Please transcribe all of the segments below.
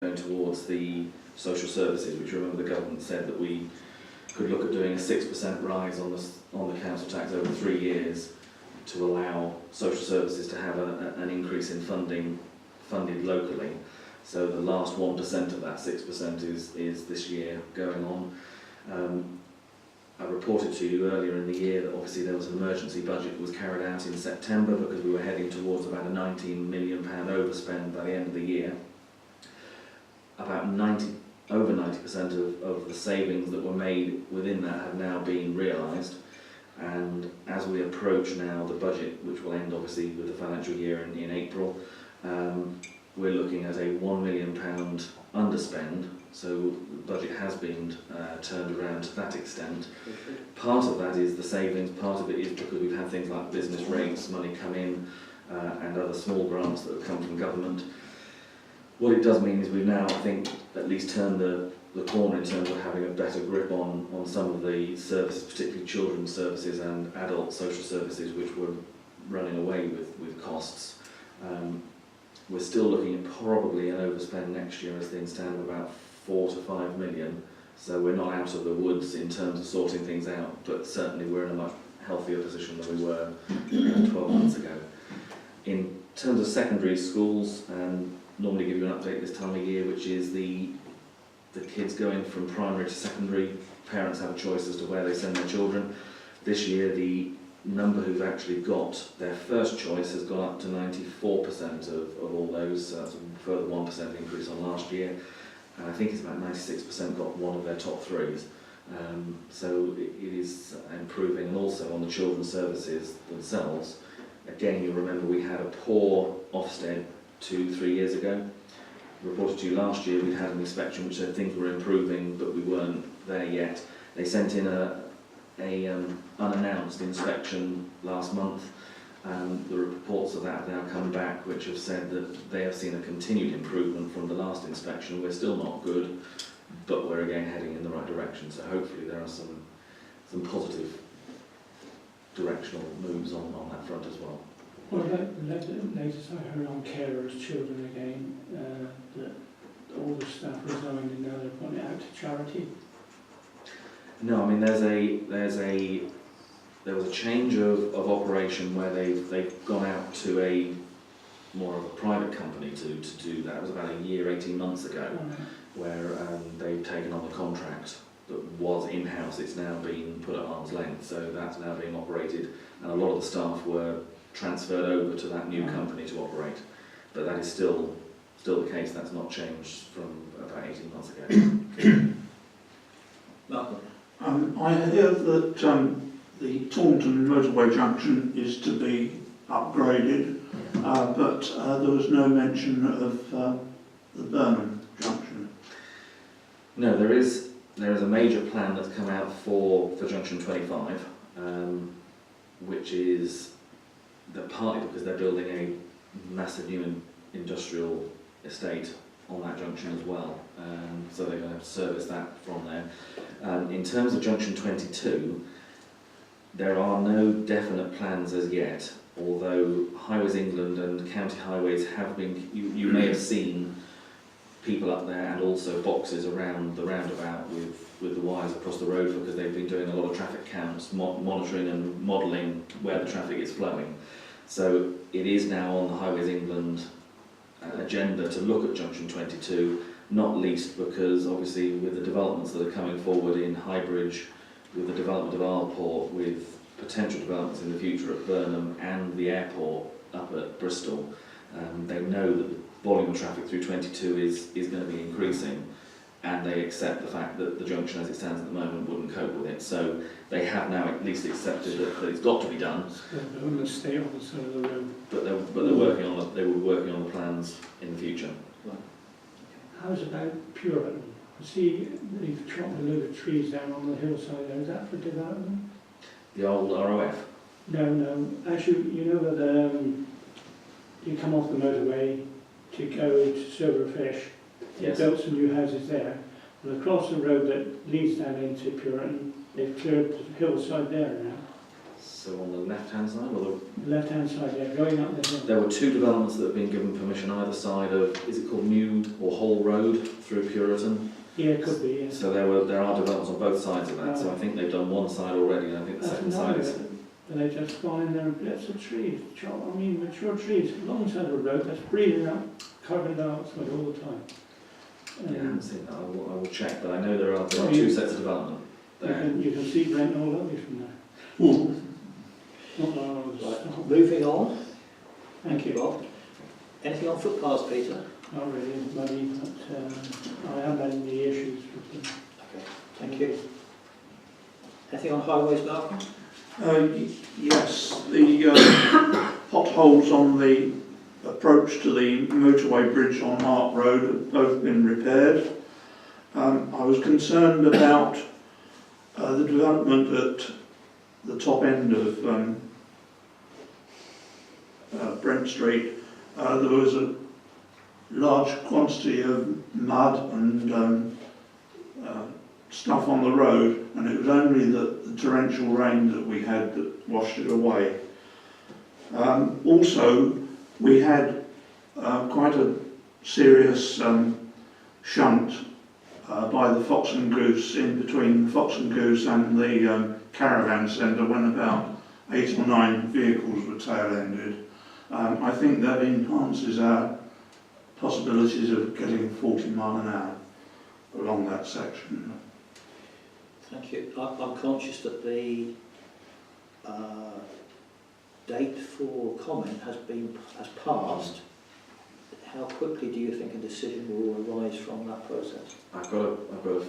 going towards the social services, which remember the government said that we could look at doing a 6% rise on the council tax over 3 years to allow social services to have an increase in funded locally. So the last 1% of that 6% is this year going on. I reported to you earlier in the year that obviously there was an emergency budget that was carried out in September because we were heading towards about a £19 million overspend by the end of the year. About over 90% of the savings that were made within that have now been realised, and as we approach now the budget, which will end obviously with the financial year in April, we're looking at a £1 million underspend, so the budget has been turned around to that extent. Part of that is the savings, part of it is because we've had things like business rates, money come in, and other small grants that have come from government. What it does mean is we've now, I think, at least turned the corner in terms of having a better grip on some of the services, particularly children's services and adult social services, which were running away with costs. We're still looking at probably an overspend next year as things stand of about 4 to 5 million. So we're not out of the woods in terms of sorting things out, but certainly we're in a much healthier position than we were 12 months ago. In terms of secondary schools, normally give you an update this time of year, which is the kids going from primary to secondary. Parents have a choice as to where they send their children. This year the number who've actually got their first choice has gone up to 94% of all those, so that's a further 1% increase on last year. And I think it's about 96% got one of their top threes. So it is improving, and also on the children's services themselves. Again, you'll remember we had a poor Ofsted 2-3 years ago. Reported to you last year we'd had an inspection which said things were improving, but we weren't there yet. They sent in a unannounced inspection last month, and the reports of that have now come back, which have said that they have seen a continued improvement from the last inspection. We're still not good, but we're again heading in the right direction. So hopefully there are some positive directional moves on that front as well. What about the latest I heard on carers, children again, that all the staff resigned and now they're putting it out to charity? No, I mean there was a change of operation where they've gone out to a more of a private company to do that. It was about a year, 18 months ago, where they've taken on the contract that was in-house. It's now been put at arm's length, so that's now being operated, and a lot of the staff were transferred over to that new company to operate. But that is still the case. That's not changed from about 18 months ago. I hear that the Taunton motorway junction is to be upgraded, but there was no mention of the Burnham junction. No, there is a major plan that's come out for Junction 25, which is partly because they're building a massive new industrial estate on that junction as well, so they're going to service that from there. In terms of Junction 22, there are no definite plans as yet, although Highways England and County Highways have been, you may have seen people up there and also boxes around the roundabout with the wires across the road, because they've been doing a lot of traffic counts, monitoring and modelling where the traffic is flowing. So it is now on the Highways England agenda to look at Junction 22, not least because obviously with the developments that are coming forward in Highbridge, with the development of Arport, with potential developments in the future at Burnham and the airport up at Bristol, they know that the volume of traffic through 22 is going to be increasing, and they accept the fact that the junction as it stands at the moment wouldn't cope with it. So they have now at least accepted that it's got to be done. They wouldn't stay on the side of the road. But they're working on they will be working on the plans in the future. How's about Puritan? I see they've chopped a load of trees down on the hillside there. Is that for development? The old ROF? No. Actually, you know that you come off the motorway to go to Silverfish. They've built some new houses there. Well, across the road that leads down into Puritan, they've cleared the hillside there now. So on the left-hand side, or Left-hand side, yeah, going up the hill. there were two developments that have been given permission either side of, is it called New or Whole Road through Puritan? Yeah, it could be, yes. So there are developments on both sides of that, so I think they've done one side already, and I think the second side is... And they just gone in there and blitz a tree, mature trees, alongside the road, that's breathing out carbon dioxide all the time. Yeah, I haven't seen that, I will check, but I know there are two sets of development there. You can see Brent Knoll Parish from there. Not that I was- Moving on. Thank you. Bob. Anything on footpaths, Peter? Not really, muddy, but I haven't had any issues with them. Okay, thank you. Anything on highways, Malcolm? Yes, the potholes on the approach to the motorway bridge on Hart Road have both been repaired. I was concerned about the development at the top end of Brent Street. There was a large quantity of mud and stuff on the road, and it was only the torrential rain that we had that washed it away. Also, we had quite a serious shunt by the Fox and Goose, in between the Fox and Goose and the caravan centre, when about 8 or 9 vehicles were tail-ended. I think that enhances our possibilities of getting 40 mile an hour along that section. Thank you. I'm conscious that the date for comment has passed. How quickly do you think a decision will arise from that process? I've got a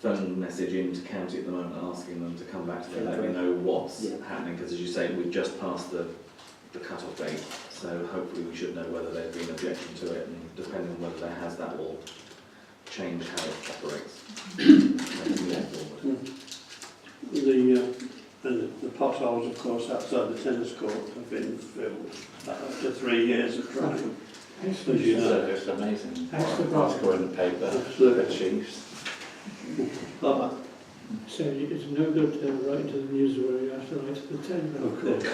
phone message into county at the moment asking them to come back to me and let me know what's happening, because as you say, we've just passed the cut-off date, so hopefully we should know whether there's been objection to it, and depending on whether there has, that will change how it operates. The potholes, of course, outside the tennis court have been filled after 3 years of trying. As you know, It's amazing. Article in the paper. Absolutely. Chiefs. So it's no good to write into the news where you have to write to the town. of course.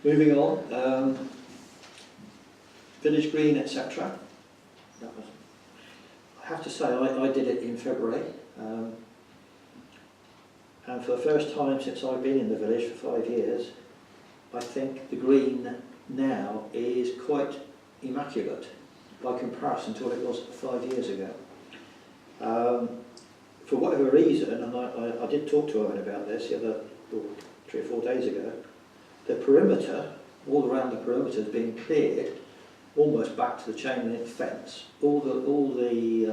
Moving on. Village Green, etc. I have to say, I did it in February. And for the first time since I've been in the village for 5 years, I think the green now is quite immaculate by comparison to what it was 5 years ago. For whatever reason, and I did talk to Owen about this the other 3 or 4 days ago, the perimeter, all around the perimeter, has been cleared almost back to the chain link fence. All the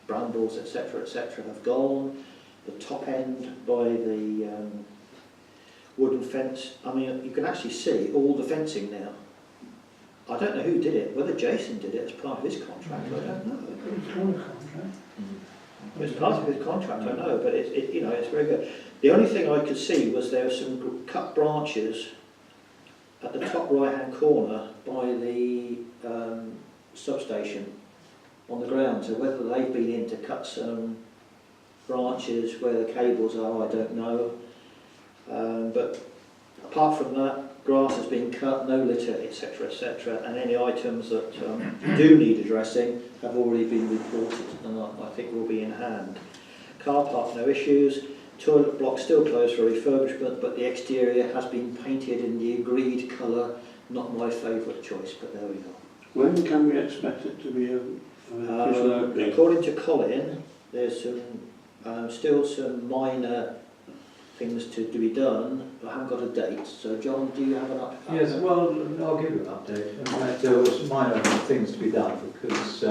brambles, etc., have gone. The top end by the wooden fence, I mean, you can actually see all the fencing now. I don't know who did it, whether Jason did it as part of his contract, I don't know. It's on the contract. It's part of his contract, I know, but it's very good. The only thing I could see was there were some cut branches at the top right-hand corner by the substation on the ground. So whether they've been in to cut some branches where the cables are, I don't know. But apart from that, grass has been cut, no litter, etc., and any items that do need addressing have already been reported, and I think will be in hand. Car park, no issues. Toilet block still closed for refurbishment, but the exterior has been painted in the agreed colour. Not my favourite choice, but there we go. When can we expect it to be official opening? According to Colin, there's still some minor things to be done, but I haven't got a date. So John, do you have an update? Yes, well, I'll give you an update. In fact, there was minor things to be done because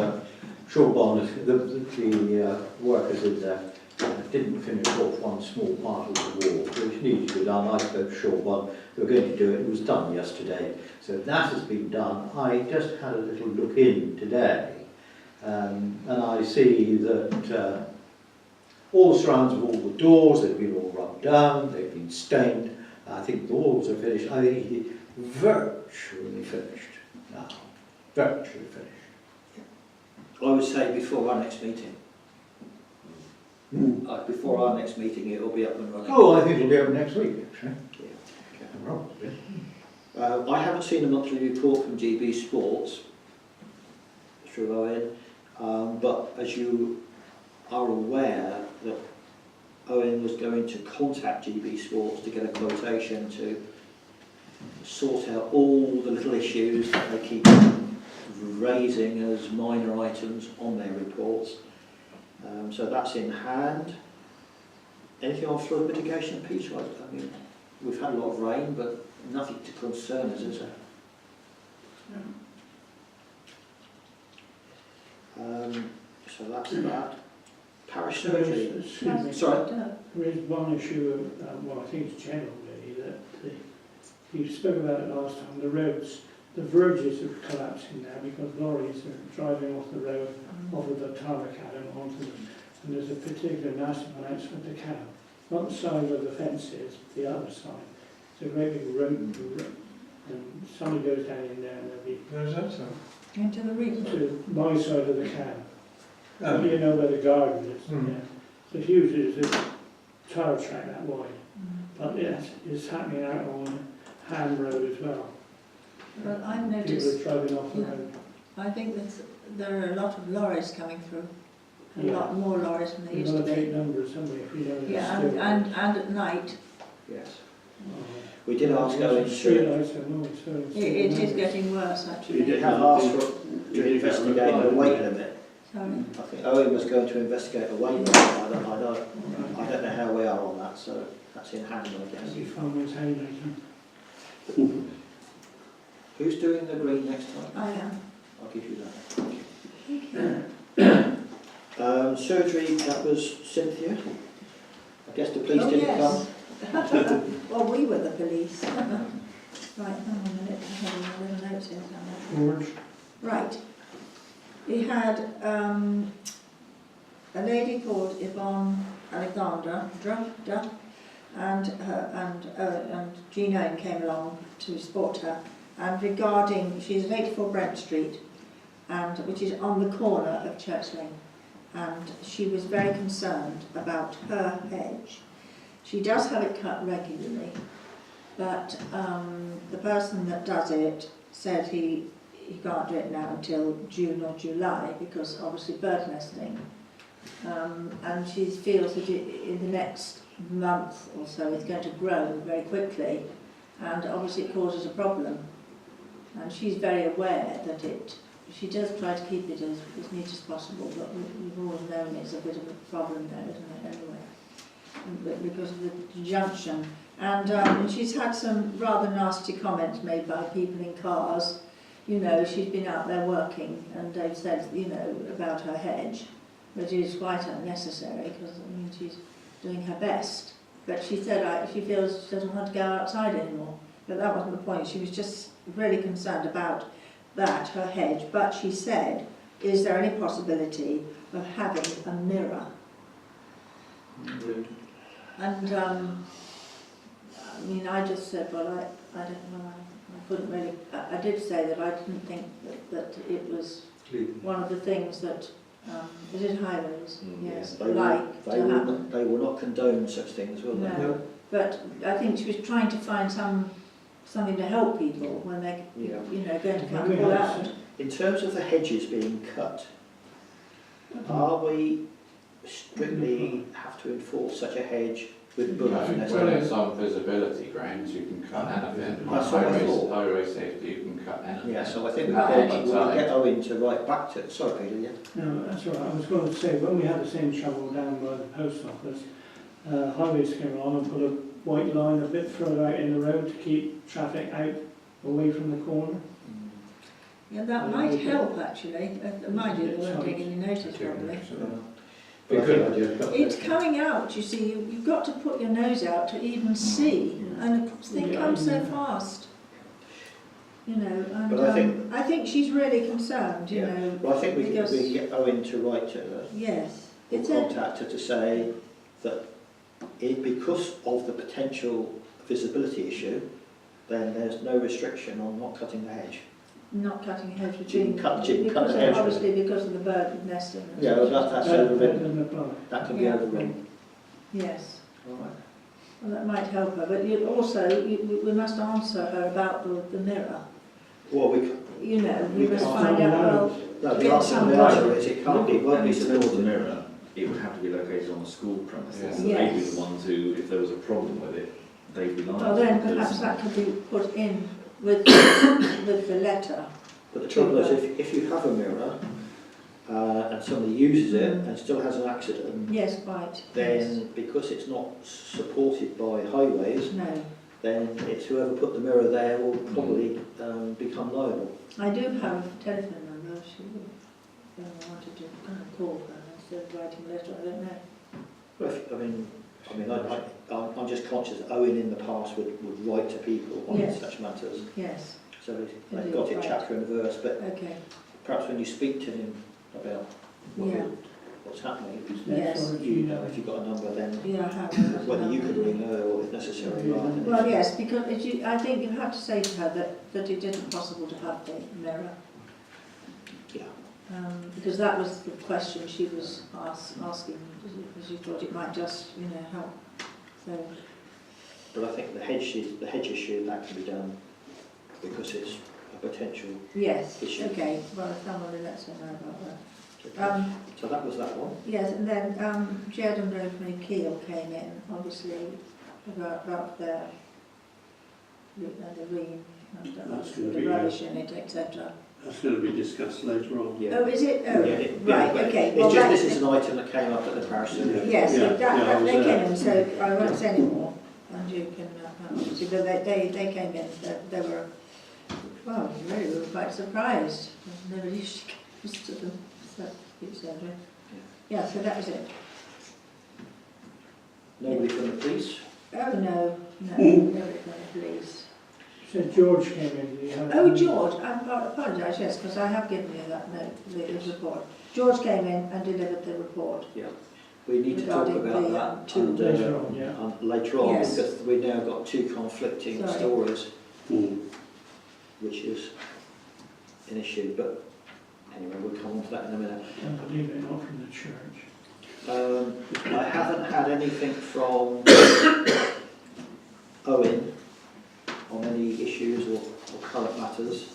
Shawbond, the workers in there, didn't finish off one small part of the wall, which needed to be done. I spoke to Shawbond, they were going to do it. It was done yesterday. So that has been done. I just had a little look in today, and I see that all the surrounds of all the doors, they've been all rubbed down, they've been stained. I think the walls are finished. I think it's virtually finished now. Virtually finished. I would say before our next meeting. Before our next meeting, it will be up and running. Oh, I think it'll be open next week, actually. Yeah. Probably. I haven't seen a monthly report from GB Sports through Owen, but as you are aware that Owen was going to contact GB Sports to get a quotation to sort out all the little issues that they keep raising as minor items on their reports. So that's in hand. Anything on flood mitigation, Peter? I mean, we've had a lot of rain, but nothing to concern us, is there? So that's that. Parish surgery. Excuse me. Sorry. There is one issue, well, I think it's general really, that you spoke about it last time, the roads, the verges are collapsing now because lorries are driving off the road, off of the tarmac and onto them. And there's a particular nasty one outside the cow. Not the side where the fence is, the other side. It's a great big road, and somebody goes down in there and they'll be... Where's that, sir? Into the reef. To my side of the cow. You know where the garden is. Yeah. It's huge, it's a tire track that wide. But yes, it's happening out on Ham Road as well. Well, I've People noticed, are driving off the road. I think that there are a lot of lorries coming through. A Yeah. lot more lorries than there We've used got to to take be. numbers, haven't we, if we know that Yeah, still. and at night, Yes. Oh. We did ask Owen Street to... lights are no, so it is getting worse We actually. did have asked for to investigate the weight limit. Sorry. I think Owen was going to investigate the weight limit. I don't know how we are on that, so that's in hand, I That'd be guess. fun with hay later. Who's doing the green next time? I am. I'll give you that. Surgery, that was Cynthia. I guess the police Oh, didn't yes. come. Well, we were the police. Right, hang on a minute, I have a little note here somewhere. George, Right. We had a lady called Yvonne Alexandra, and Jean Owen came along to support her. And regarding, she's at 84 Brent Street, and which is on the corner of Church Lane, and she was very concerned about her hedge. She does have it cut regularly, but the person that does it said he can't do it now until June or July because obviously bird nesting. And she feels that in the next month or so it's going to grow very quickly, and obviously it causes a problem. And she's very aware that she does try to keep it as neat as possible, but we've always known it's a bit of a problem there, isn't it, anyway, because of the junction. And she's had some rather nasty comments made by people in cars. You know, she's been out there working, and they've said, you know, about her hedge, that it is quite unnecessary, because, I mean, she's doing her best. But she said she feels she doesn't want to go outside anymore. But that wasn't the point. She was just really concerned about that, her hedge. But she said, is there any possibility of having a mirror? And, I mean, I just said, well, I don't know, I couldn't really, I did say that I didn't think that it was one of the things that, is it highways? Yes, They like to happen. they will not condone such things, will they? No, but I think she was trying to find something to help people when they're, Yeah. you know, going to come and pull out. In terms of the hedges being cut, are we strictly have to enforce such a hedge with No, bullets when nesting? it's on visibility grounds, you can cut anything. That's what I thought. Highway safety, you can cut anything. Yeah, so I think we'll Right. get Owen to write back to... Sorry, Peter, yeah? no, that's all right. I was going to say, when we had the same trouble down by the post office, highways came along and put a white line a bit further out in the road to keep traffic out away from the corner. Yeah, that might help actually. Mind you, they weren't taking any notice probably. But I think It's coming out, you see, you've got to put your nose out to even see, and of course they come so fast. You know, and But I I think she's really concerned, you Yeah. know. Well, I think we because, can get Owen to write to her, yes, or it's a, contact her to say that because of the potential visibility issue, then there's no restriction on not cutting the hedge. Not cutting hedge You between. can cut the because hedge, but- obviously because of the bird nesting. and Yeah, stuff. well, that's That overridden. doesn't apply. That can be Yeah. overridden. Yes. All right. Well, that might help her, but you also, we must answer her about the mirror. Well, we, You know, we We must can't find out, well, no, the Get answer, some the right. answer is it can't be, won't And be in terms of the supported. mirror, it would have to be located on the school premises. Yeah. So they'd be Yes. the ones who, if there was a problem with it, they'd be liable. well then because- perhaps that could be put in with the letter. But the trouble is, if you have a mirror, and somebody uses it and still has an accident, Yes, quite. then because it's not supported by highways, Yes. No. then it's whoever put the mirror there will probably become liable. I do have a telephone number, she would, I wanted to kind of call her instead of writing a letter, I don't know. Well, I'm just conscious that Owen in the past would write to people on Yes. such matters. Yes, So they've Indeed, got it right. chapter and verse, but okay, perhaps when you speak to him about yeah, what's happening, Yes. you know, if you've got a number, then yeah, I have. whether you could ring her or if necessary, rather than... Well, yes, because I think you have to say to her that it isn't possible to have the mirror. Yeah. Because that was the question she was asking, because she thought it might just, help. So, But I think the hedge issue, that can be done because it's a potential yes, issue. okay, well, someone will let us know about that. So that was that one. Yes, and then Jed and Rosemary Keel came in, obviously, about their the green, That's gonna the be, rubbish in it, etc. That's going to be discussed later on. Yeah. Oh, is it? Oh, Yeah, right, but okay. It's Well, just that- this is an item that came up at the parish. Yeah. Yes, Yeah, so yeah, I was they there. came in, so I won't say any more, and you can, obviously, but they came in, they were, well, really, we were quite surprised. Nobody usually comes to them, so, yeah, so that was it. Nobody from the police? Oh, no, nobody from the police. So George came in, did he have? Oh, George, I apologise, yes, because I have given you that note, the report. George came in and delivered the report. Yeah. We need to talk Regarding about the, that two and, Later on, yeah. later on Yes. because we've now got two conflicting Sorry. stories, Mm. which is an issue. But anyway, we'll come on to that in a minute. And believe it or not, from the church. I haven't had anything from Owen on any issues or current matters.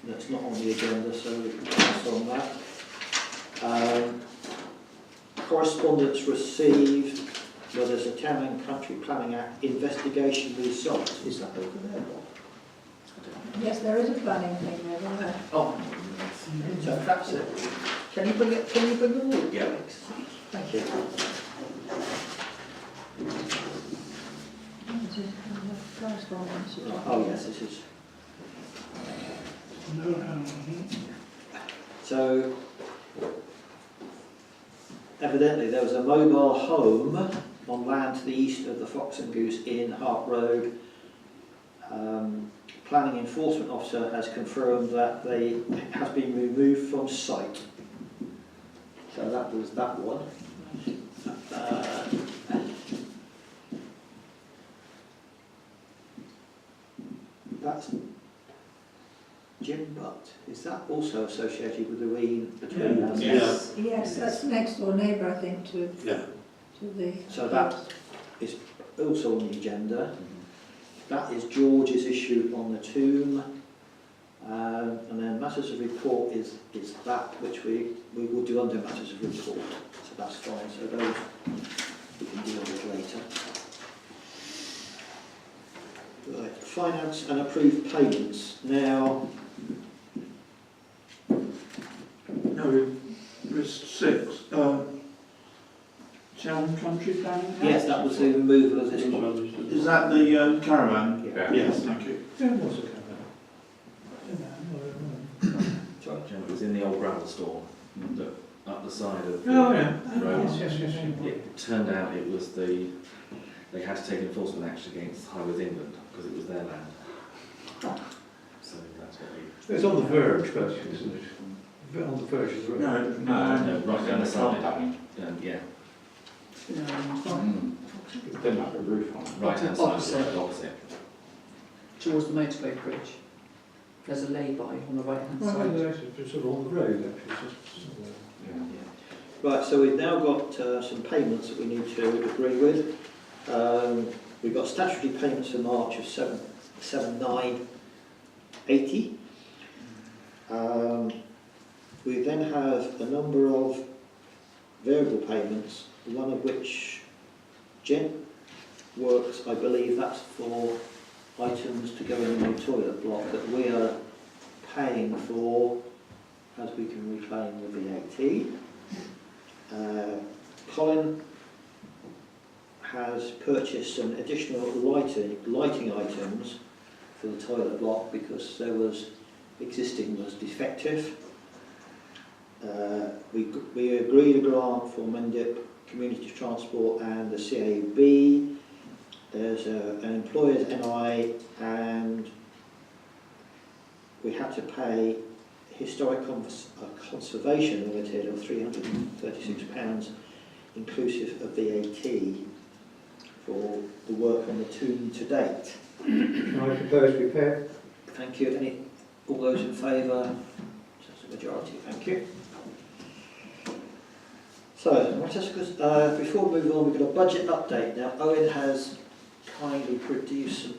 That's not on the agenda, so we can pass on that. Correspondence received, well, there's a Town and Country Planning Act investigation result. Is that over there, Bob? Yes, there is a planning thing over there. Oh, so that's it. Can you bring it? Can you bring them all? Yeah. Thank you. Correspondence. Oh yes, this is. No, So evidently there was a mobile home on land to the east of the Fox and Goose Inn, Hart Road. Planning enforcement officer has confirmed that it has been removed from site. So that was that one. That's Jim Butt. Is that also associated with the ring between us? Yeah. Yes, that's next door neighbour, I think, to Yeah. the... So that is also on the agenda. That is George's issue on the tomb. And then matters of report is that which we will do under matters of report. So that's fine. So those we can deal with later. Right, finance and approved payments. Now, No, list 6. Town Country Planning? yes, that was the removal of this. Is that the caravan? Yeah. Yes. Thank you. There was a caravan. Sorry. It was in the old gravel store, up the side of the Oh, yeah. road. Yes. It turned out it was they had to take enforcement action against Highways England because it was their land. So that's what we... It's on the verge, but isn't it? On the verge of the road. No, right down the side. Damage. Yeah, Didn't have a roof on it. right hand side of the Opposite. road, opposite. Towards the motorway bridge. there's a lay-by on the right-hand Well, side. it's sort of on the road, actually. Just, Right, so we've now got some payments that we need to agree with. We've got statutory payments for March of 7,980. We then have a number of variable payments, one of which Jen works, I believe that's for items to go in the new toilet block that we are paying for as we can reclaim the VAT. Colin has purchased some additional lighting items for the toilet block because there was existing was defective. We agreed a grant for Mendip Community Transport and the CAB. There's an employer's NI, and we had to pay Historic Conservation Limited of £336 inclusive of VAT for the work on the tomb to date. I propose we pay. Thank you. All those in favour? That's a majority. Thank you. So, before we move on, we've got a budget update. Now, Owen has kindly produced some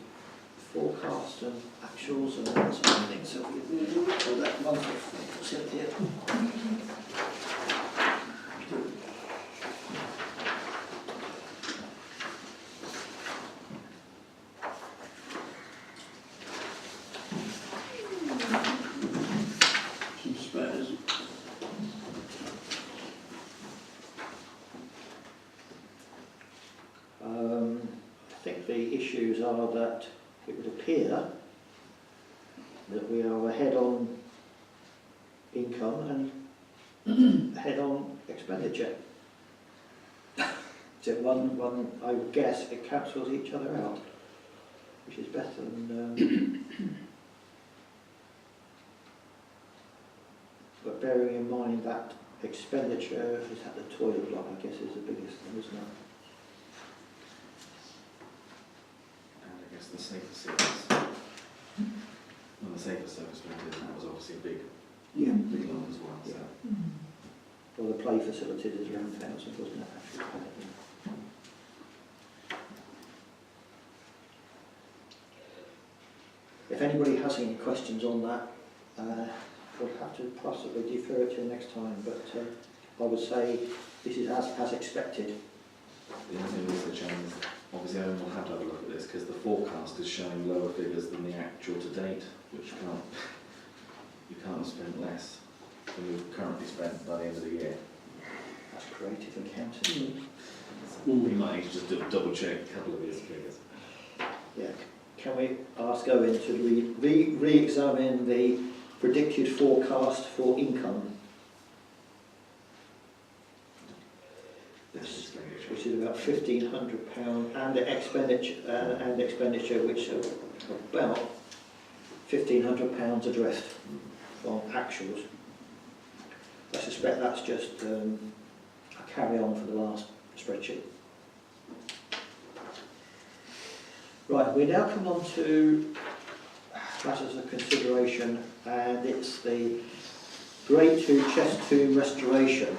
forecasts and actuals and that sort of thing. So, we'll pull that one for Cynthia. Some spares. I think the issues are that it would appear that we are ahead on income and ahead on expenditure. So one, I would guess, it cancels each other out, which is better than. But bearing in mind that expenditure is at the toilet block, I guess, is the biggest thing, isn't it? And I guess the safer service. And the safer service rented, that was obviously a big one as well. So. Well, the play facilities is around 1,000, wasn't it? Actually? If anybody has any questions on that, we'll have to possibly defer it till next time, but I would say this is as expected. The only thing with the change is, obviously Owen will have to have a look at this because the forecast is showing lower figures than the actual to date, which you can't have spent less than you've currently spent by the end of the year. That's creative accounting. We might need to just double check a couple of these figures. Yeah. Can we ask Owen to re-examine the predicted forecast for income? Which is about £1,500, and the expenditure which are about £1,500 adrift from actuals. I suspect that's just a carry on for the last spreadsheet. Right, we now come on to matters of consideration, and it's the Grade 2 chest tomb restoration.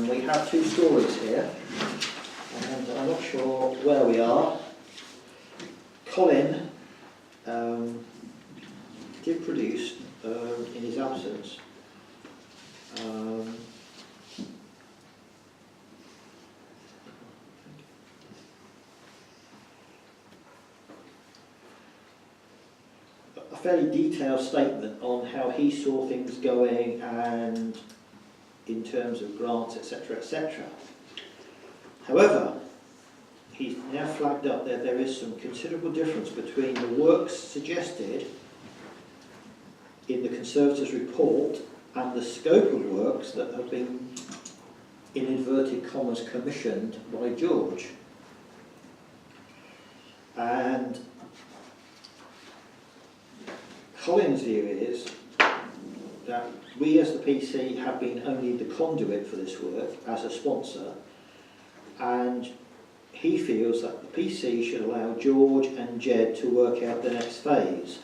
We have two stories here, and I'm not sure where we are. Colin did produce, in his absence, a fairly detailed statement on how he saw things going and in terms of grants, etc., etc. However, he's now flagged up that there is some considerable difference between the works suggested in the Conservatives' report and the scope of works that have been, in inverted commas, commissioned by George. And Colin's view is that we as the PC have been only the conduit for this work as a sponsor, and he feels that the PC should allow George and Jed to work out the next phase.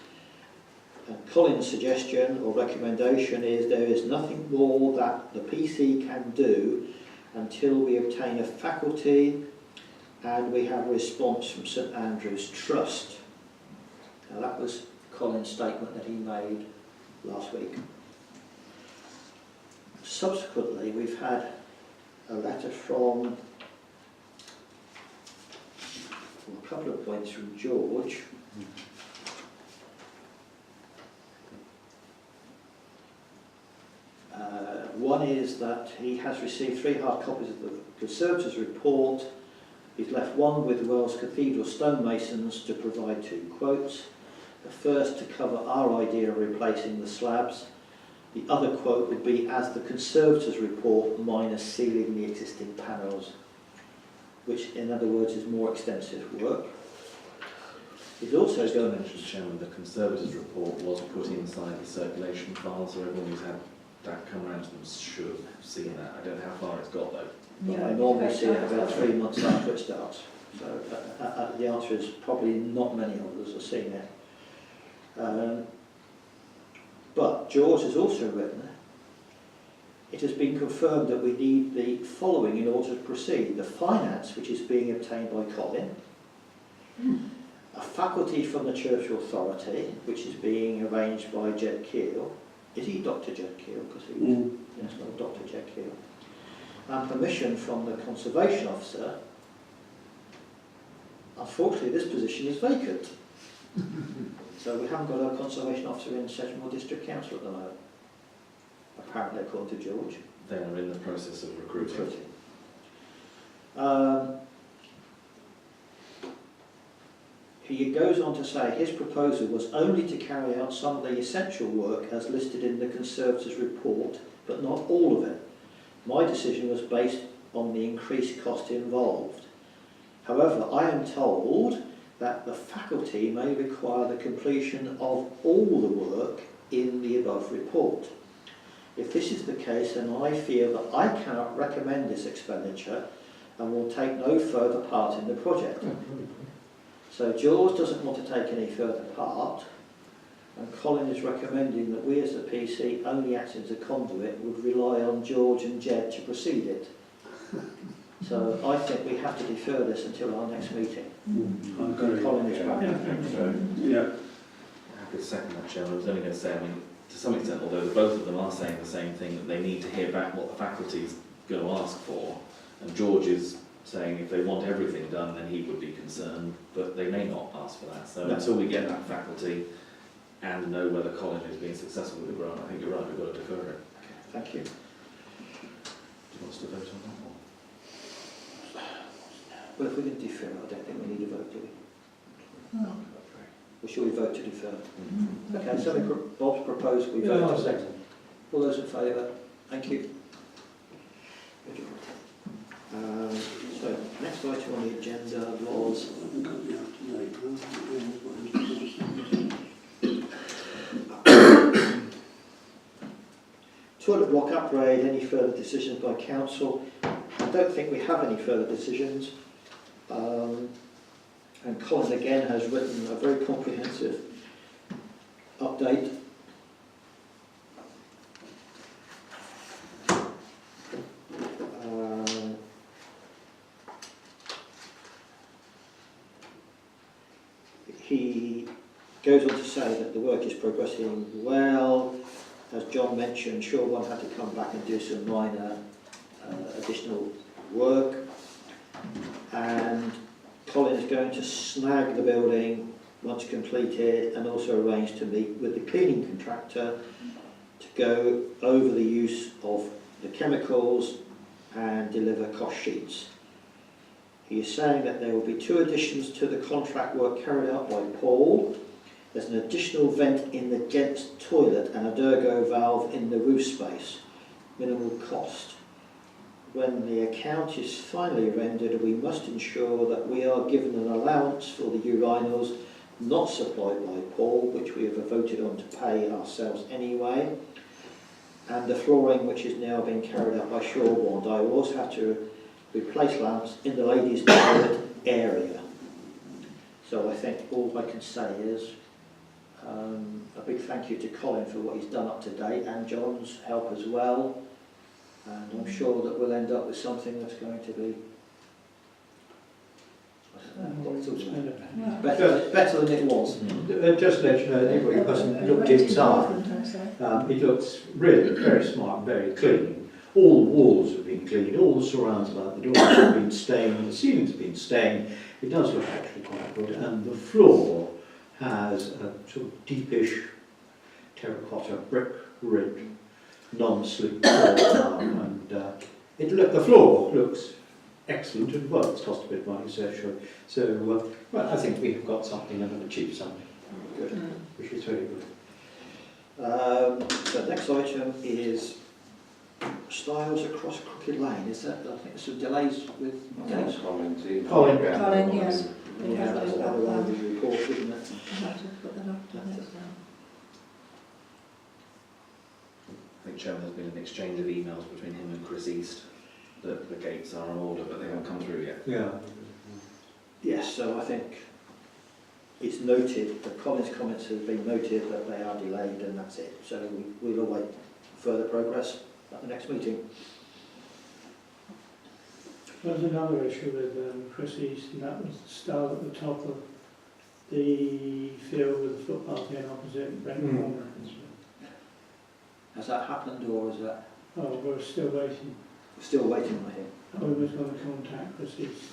And Colin's suggestion or recommendation is there is nothing more that the PC can do until we obtain a faculty and we have a response from St Andrew's Trust. Now that was Colin's statement that he made last week. Subsequently, we've had a letter from a couple of points from George. One is that he has received 3 hard copies of the Conservators' report. He's left one with Wells Cathedral stonemasons to provide 2 quotes. The first to cover our idea of replacing the slabs. The other quote would be as the Conservators' report minus sealing the existing panels, which in other words is more extensive work. He's also Just to going mention, Chairman, the Conservators' report was put inside the circulation file, so everyone who's had that come round to them should have seen that. I don't know how far it's got though. Well, I normally see it about 3 months after it starts. So the answer is probably not many of us have seen it. But George has also written, it has been confirmed that we need the following in order to proceed. The finance which is being obtained by Colin, a faculty from the Church Authority which is being arranged by Jed Keel. Is he Dr. Jed Keel? Because he was, yes, no, Dr. Jed Keel. And permission from the Conservation Officer. Unfortunately, this position is vacant. So we haven't got a Conservation Officer in Sedgemoor District Council at the moment. Apparently, according to George. They are in the process of recruiting. He goes on to say his proposal was only to carry out some of the essential work as listed in the Conservators' report, but not all of it. My decision was based on the increased cost involved. However, I am told that the faculty may require the completion of all the work in the above report. If this is the case, then I feel that I cannot recommend this expenditure and will take no further part in the project. So George doesn't want to take any further part, and Colin is recommending that we as the PC, only acting as a conduit, would rely on George and Jed to proceed it. So I think we have to defer this until our next meeting. Colin is back. Yeah. I could second that, Chairman. I was only going to say, I mean, to some extent, although both of them are saying the same thing, that they need to hear back what the faculty's going to ask for, and George is saying if they want everything done, then he would be concerned, but they may not ask for that. So No. until we get that faculty and know whether Colin is being successful with the grant, I think you're right, we've got to defer it. Thank you. Do you want us to vote on that one? Well, if we can defer, I don't think we need a vote, do we? Or should we vote to defer? Okay, so Bob's proposed we vote to second. All those in favour? Thank you. So, next item on the agenda was toilet block upgrade. Any further decisions by council? I don't think we have any further decisions. And Colin again has written a very comprehensive update. He goes on to say that the work is progressing well. As John mentioned, Shorewell had to come back and do some minor additional work. And Colin is going to snag the building once completed and also arrange to meet with the cleaning contractor to go over the use of the chemicals and deliver cost sheets. He is saying that there will be 2 additions to the contract work carried out by Paul. There's an additional vent in the gents' toilet and a Durgo valve in the roof space. Minimal cost. When the account is finally rendered, we must ensure that we are given an allowance for the urinals not supplied by Paul, which we have voted on to pay ourselves anyway, and the flooring which is now being carried out by Shorewell. I will also have to replace lamps in the ladies' toilet area. So I think all I can say is A big thank you to Colin for what he's done up to date, and John's help as well. And I'm sure that we'll end up with something that's going to be better than it was. Just to let you know, anybody who hasn't looked inside, it looks really very smart and very clean. All the walls have been cleaned, all the surrounds about the doors have been stained, the ceilings have been stained. It does look actually quite good, and the floor has a sort of deepish terracotta brick red non-slip floor, and the floor looks excellent, and well, it's cost a bit of money, so sure. So well, I think we have got something and have achieved something. Good. Which is very good. So next item is Styles across Crooked Lane. Is that, I think there's some delays with dates. Colin, Colin, yes. We Yeah, have that's to another one put of the reports, isn't it? that up to this now. I think, Chairman, there's been an exchange of emails between him and Chris East that the gates are on order, but they haven't come through yet. Yeah. Yes, so I think it's noted, the Colin's comments have been noted that they are delayed, and that's it. So we'll await further progress at the next meeting. There's another issue with Chris East, and that was the stile at the top of the field with the footpath in opposite Brent Knoll. Has that happened, or is that Oh, we're still waiting. still waiting, I think? I was going to contact Chris East.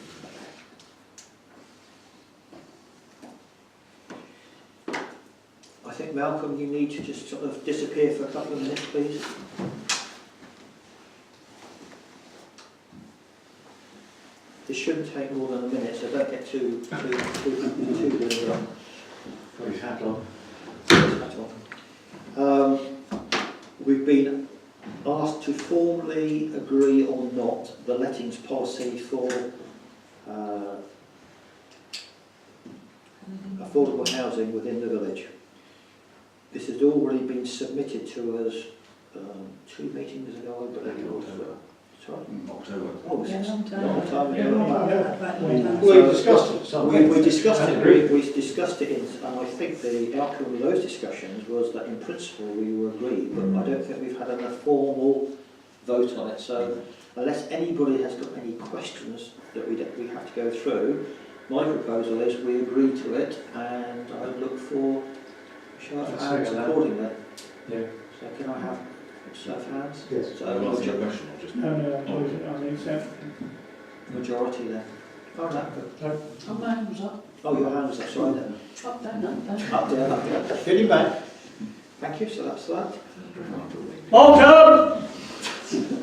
I think, Malcolm, you need to just sort of disappear for a couple of minutes, please. This shouldn't take more than a minute, so don't get too Got his hat on. We've been asked to formally agree or not the lettings policy for affordable housing within the village. This has already been submitted to us 2 meetings ago, I believe. Sorry? October. Oh, Yeah, it's long a time. long time Yeah, ago. long time. We discussed it something. We discussed I it. agree. We discussed it, and I think the outcome of those discussions was that in principle we were agreed, but I don't think we've had a formal vote on it. So unless anybody has got any questions that we have to go through, my proposal is we agree to it, and I look for a show of hands accordingly. Yeah. So can I have a show of hands? Yes. So Are you asking a question or just? No, I think so. majority then. Oh, no, good. Oh, my hand was up. Oh, your hand was up, sorry then. Up, down, up, down. Up there, up there. Get him back. Thank you, so that's that. Malcolm!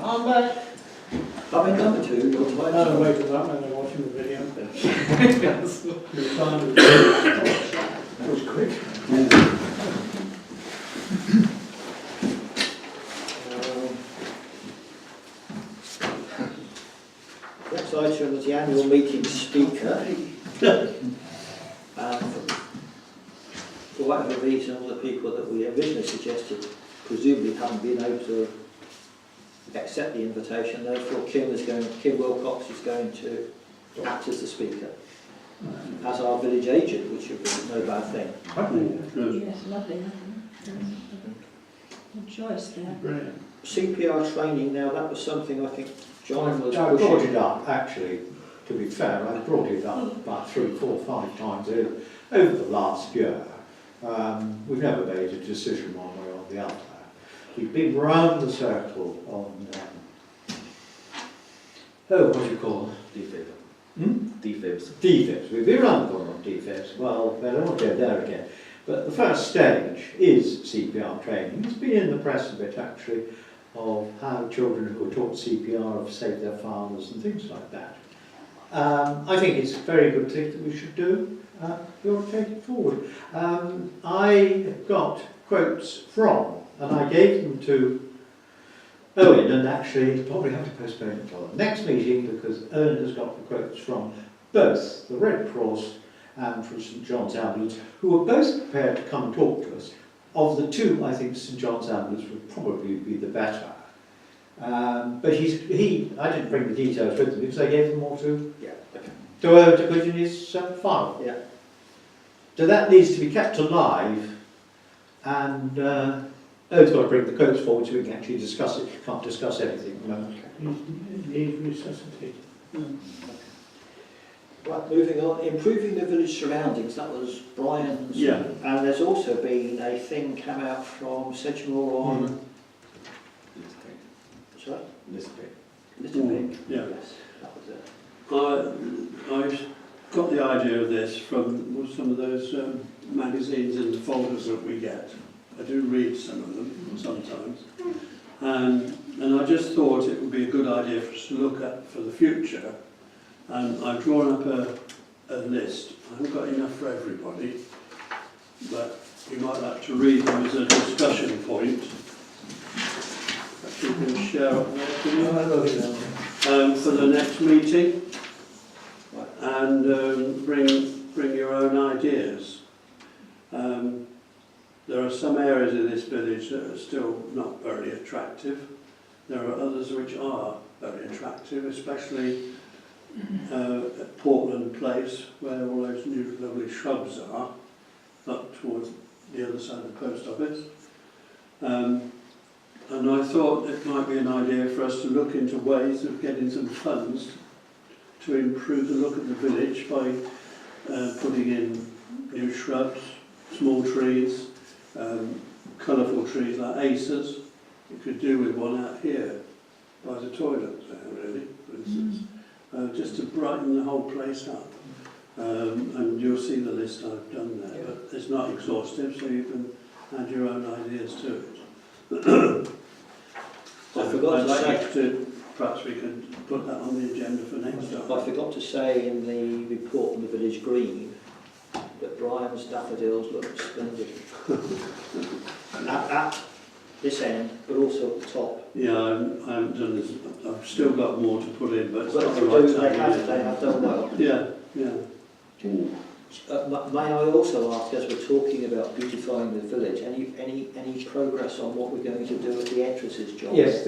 I'm back. Having number 2, your time. No, wait for that, and they're watching the video. Your time. That was quick. Next item is the annual meeting speaker. For whatever reason, all the people that we originally suggested presumably haven't been able to accept the invitation. Therefore, Kim Wilcox is going to act as the speaker, as our village agent, which would be no bad thing. Yes, lovely. Good choice there. Brilliant. CPR training, now that was something I think John was I brought pushing. it up, actually, to be fair, I brought it up about 3, 4, 5 times over the last year. We've never made a decision one way or the other. We've been round the circle on, what do you call it? Defib. Hmm? Defibs. DFIBs. We've been round the corner on DFIBs. Well, I don't want to go there again. But the first stage is CPR training. It's been in the press a bit, actually, of how children who are taught CPR have saved their fathers and things like that. I think it's a very good thing that we should do. We ought to take it forward. I got quotes from, and I gave them to Owen, and actually probably have to postpone it till the next meeting because Owen has got the quotes from both the Red Cross and from St John's Ambulance, who were both prepared to come and talk to us. Of the two, I think St John's Ambulance would probably be the better. But I didn't bring the details with them because I gave them all to Yeah, okay. Owen to put in his file. Yeah. So that needs to be kept alive and Owen's got to bring the quotes forward so we can actually discuss it. Can't discuss everything. No. He's resuscitated. Right, moving on. Improving the village surroundings. That was Brian's. Yeah. And there's also been a thing come out from Sedgemoor on. Sorry? This bit. Little Pig. Yeah. Yes, that was it. I got the idea of this from some of those magazines and folders that we get. I do read some of them sometimes. And I just thought it would be a good idea for us to look at for the future. And I've drawn up a list. I haven't got enough for everybody, but you might like to read them as a discussion point. Perhaps you can share up there, can you? For the next meeting, and bring your own ideas. There are some areas of this village that are still not very attractive. There are others which are very attractive, especially at Portland Place, where all those new lovely shrubs are, up towards the other side of the post office. And I thought it might be an idea for us to look into ways of getting some funds to improve the look of the village by putting in new shrubs, small trees, colourful trees like acers. You could do with one out here by the toilet there, really, for instance, just to brighten the whole place up. And you'll see the list I've done there, but it's not exhaustive, so you can add your own ideas to it. I forgot I'd to like say. you to, perhaps we could put that on the agenda for next time. I forgot to say in the report on the village green that Brian's daffodils look splendid. at this end, but also at the top. Yeah, I haven't done this. I've still got more to put in, but it's But not the right they time. have done well. Yeah, yeah. May I also ask, as we're talking about beautifying the village, any progress on what we're going to do at the entrances, John? Yes,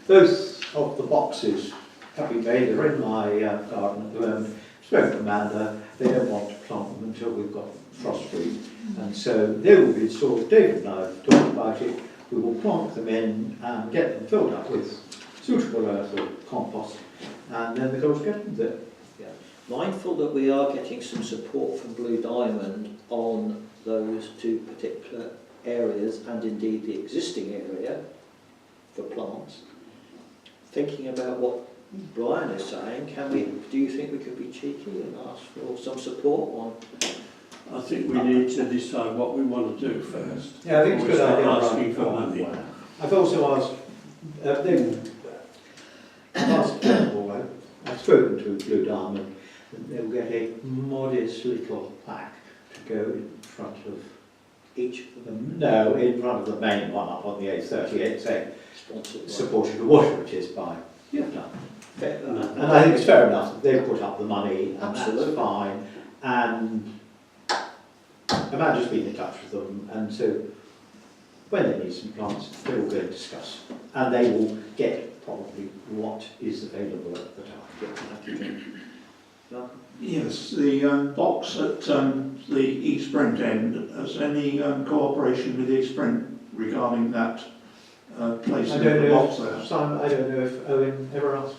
both of the boxes have been made. They're in my garden at the moment. Spoke to Amanda, they don't want to plant them until we've got frost free. And so they will be installed. David and I have talked about it. We will plant them in and get them filled up with suitable earth or compost, and then the girls get them there. Mindful that we are getting some support from Blue Diamond on those two particular areas, and indeed the existing area for plants. Thinking about what Brian is saying, do you think we could be cheeky and ask for some support on? I think we need to decide what we want to do first. Yeah, I think it's a good Before we idea. start asking for money. I've also asked, I've spoken to Blue Diamond, and they'll get a modest little plaque to go in front of Each of them no, in front of the main one up on the A38 saying sponsored by supported the water, which is by Blue Diamond. Fair enough. And I think it's fair enough that they've put up the money, and Absolutely. that's fine. And Amanda's been in touch with them, and so when they need some plants, they will go and discuss. And they will get probably what is available at the time. Yes, the box at the East Brent end, has any cooperation with East Brent regarding that placing of the box there? Simon, I don't know if Owen ever asked.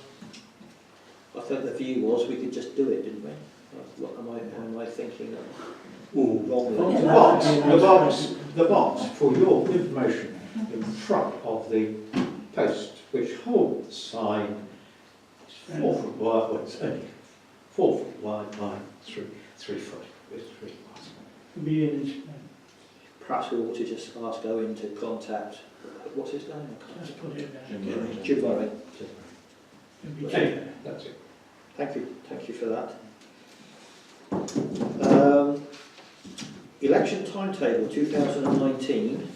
I think the view was we could just do it, didn't we? What am I thinking Ooh. wrong The with box, the box, for your information, in front of the post, which holds the sign, it's 4 foot wide, well, it's only 4 foot wide by 3 foot with 3 miles. Be in his Perhaps we ought to just ask Owen to contact, what's his name? Just put it there. Jim Murray. It'll be Anyway, cheaper. that's it. Thank you for that. Election timetable 2019.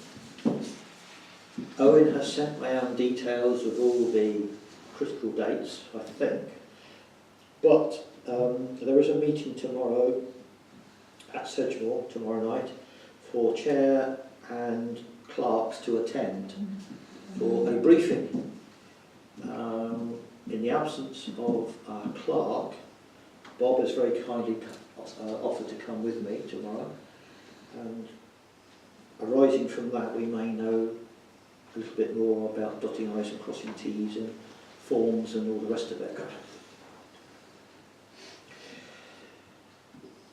Owen has sent round details of all the critical dates, I think. But there is a meeting tomorrow at Sedgemoor, tomorrow night, for chair and clerks to attend for a briefing. In the absence of our clerk, Bob has very kindly offered to come with me tomorrow, And arising from that, we may know a little bit more about dotting I's and crossing T's and forms and all the rest of it.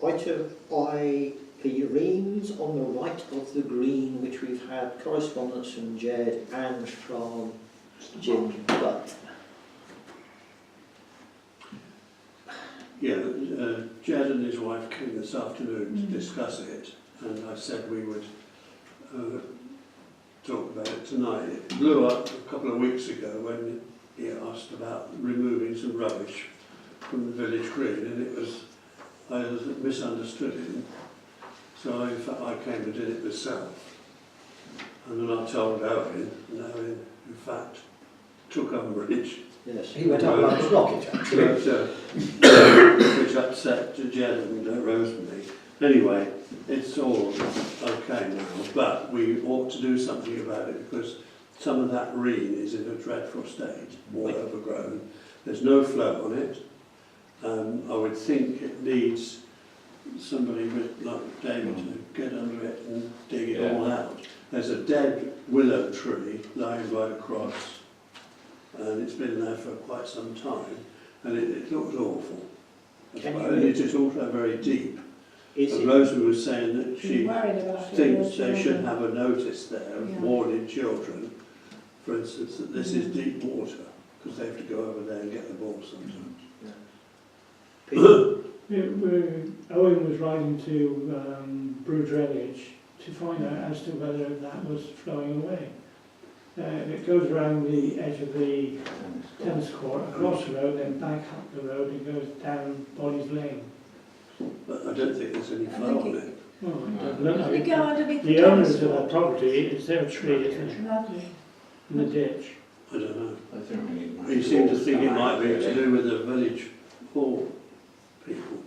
Item I, the Reams on the right of the green, which we've had correspondence from Jed and from Jim Butt. Yeah, Jed and his wife came this afternoon to discuss it, and I said we would talk about it tonight. It blew up a couple of weeks ago when he asked about removing some rubbish from the village green, and it was, I misunderstood him, so I came and did it myself. And then I told Owen, and Owen, in fact, took umbrage. Yes. He went up like a rocket, actually. Which upset Jed and Rosemary. Anyway, it's all okay now, but we ought to do something about it because some of that green is in a dreadful state, all overgrown. There's no flow on it. I would think it needs somebody like David to get under it and dig it all out. There's a dead willow tree lying right across, and it's been there for quite some time, and it looks awful. And it is also very deep. And Rosemary was saying that she thinks they should have a notice there warning children, for instance, that this is deep water, because they have to go over there and get the ball sometimes. Owen was writing to Brew Drainage to find out as to whether that was flowing away. It goes around the edge of the tennis court, across the road, then back up the road and goes down Bonnie's Lane. But I don't think there's any flow on it. Well, it doesn't look Can like you go underneath the tennis owners of that court? property, it's their tree, isn't it? Lovely. In the ditch. I don't know. I think we need. You seem to think it might be to do with the village hall people.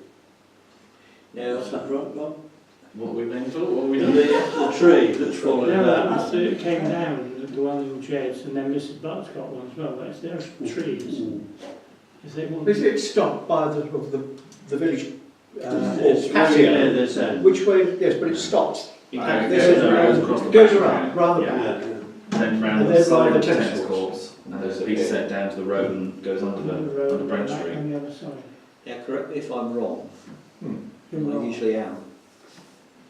Now, Is that right, Bob? What we've been told, what we The tree that's fallen No, that down. was, it came down, the one in Jed's, and then Mrs. Butt's got one as well. That's their trees. Mm. If they want Is it stopped by the village It's patio? near this end. Which way? Yes, but it stops. It Goes around, round the Yeah. back. Then round And the then side round of the the tennis tennis courts, and there's a piece set down to the road and goes under road Brent back Street. on the other side. now correct me if I'm wrong, You're I wrong. usually am.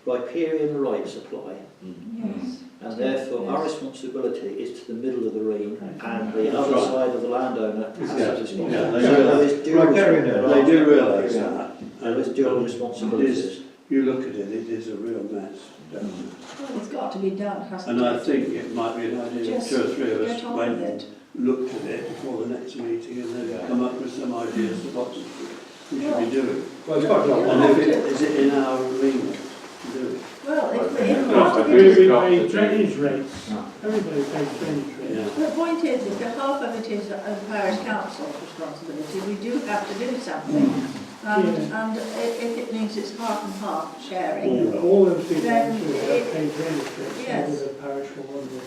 Riparian rights apply, Yes. and therefore our responsibility is to the middle of the Ream, and the That's other right. side of the landowner has Yeah. a responsibility. Yeah, they So realise- there is dual Riparian responsibility. They do realise that. There is dual It responsibilities. is, you look at it, it is a real mess down there. Well, it's got to be done, hasn't And it? I think it might be an idea if Just 2 or 3 of us get on went with and it. looked at it before the next meeting and then come up with some ideas of what we should be doing. Well, it's quite a lot. Yeah. And if it, is it in our remit to do it? Well, if Well, part of We it is, pay drainage rates. No. Everybody pays drainage rates. Yeah. the point is, if half of it is the parish council's responsibility, we do have to do something. And if it means it's half and half sharing, All those people Then who it- pay drainage rates, Yes. whether the parish or one of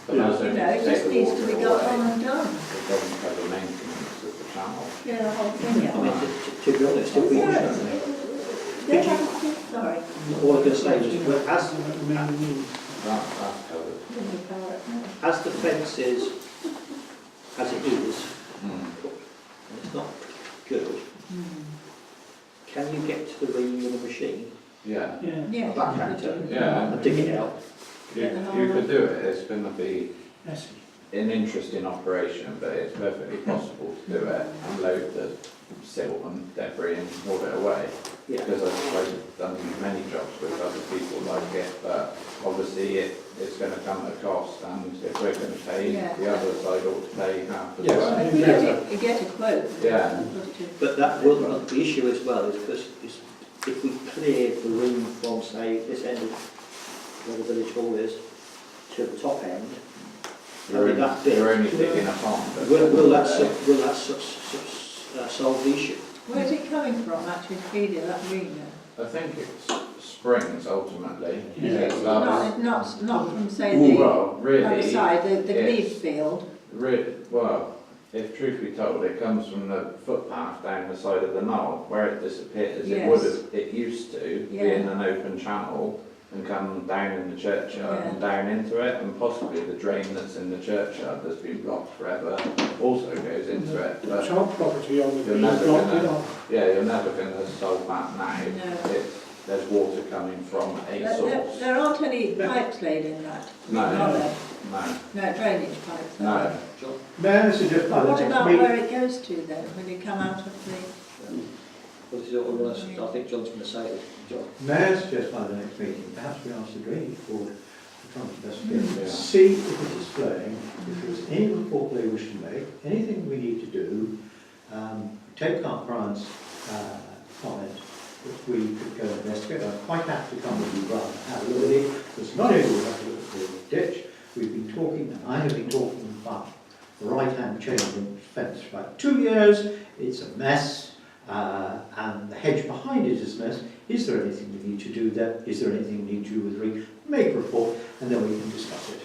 But Yeah. also you know, it take just the needs to water be got away. on and done. It doesn't cover maintenance of the channel. Yeah, the whole thing, I mean, yeah. to be honest, if we, Yeah, they have to, sorry. all I can say is, well, That's covered. as the fence is, as it is, Mm. and it's not good, can you get to the Ream with a machine Yeah. Yeah. Yeah. Backtractor. Yeah. and dig it out? You could do it. It's going to be Yes. an interesting operation, but it's perfectly possible to do it and load the silt and debris and haul it away. Yeah. Because I suppose I've done many jobs with other people like it, but obviously it's going to come at a cost, and if we're going to pay, Yeah. the other side ought to pay half as Yes. well. If you get a quote. Yeah. put it in. But that will, the issue as well is because if we cleared the room from, say, this end of where the village hall is to the top end, You're, that bit, you're only digging a pond. will that solve the issue? Where's it coming from, actually, feeding that green then? I think it's springs ultimately. Yeah. It's loves- Not from, say, the Well, other really, side, the glebe it's- field. well, if truth be told, it comes from the footpath down the side of the knoll where it disappears. Yes. It would have, it used to, Yeah. being an open channel, and come down in the churchyard and down into it, and possibly the drain that's in the churchyard that's been blocked forever also goes into it. The But child property on the you're green never blocked it gonna, off. you're never going to solve that now. No. There's water coming from a source. There aren't any pipes laid in that, No. are there? No, No drainage pipes. are no. there? May I suggest by the What next about meeting? where it goes to then, when you come out of the... What is it, I think John's going to say it. John. May I suggest by the next meeting, perhaps we ask the drainage board to come to investigate, Yeah. see if it is flowing, if there's any report they wish to make, anything we need to do, take up Brian's comment, if we could go investigate. I'm quite happy to come with you, Brian, and have a look at it, because not only do we have to look at the ditch, we've been talking, and I have been talking about the right-hand chain link fence for about 2 years. It's a mess. And the hedge behind it is a mess. Is there anything we need to do there? Is there anything we need to do with the make a report, and then we can discuss it.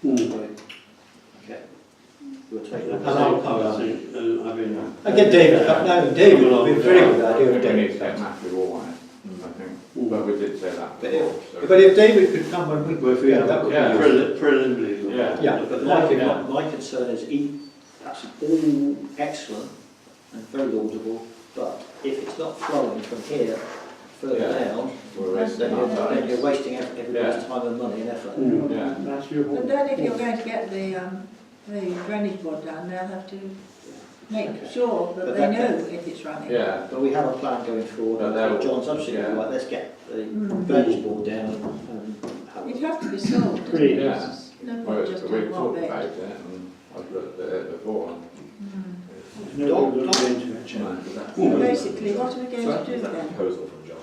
Right. Okay. We'll take that. And I'll come down. I mean, I get David up now, and David would be a very good I idea think of we need David. to get Matthew all on it, I think. But we did say that But before. so- But if David could come when we Well, if we yeah, have that would yeah. be useful. preliminary. Yeah. Yeah. But Like it now. my concern is that's all excellent and very laudable, but if it's not flowing from here further Yeah. down, We're wasting our then time. you're wasting everybody's Yeah. time and money and effort. Yeah. That's your But whole... then if you're going to get the drainage board down, they'll have to make sure that But they that- know if it's running. Yeah. But we have a plan going forward. But I they'll- think John's absolutely yeah. right. Let's get the Mm. drainage board down and have It has to be solved, doesn't Pretty, it? yeah. No Well, point just we doing one talked bit. about it, and I've looked at it before. and There's no good looking into it, Chairman. So basically, what are we going to do Is that a then? proposal from John?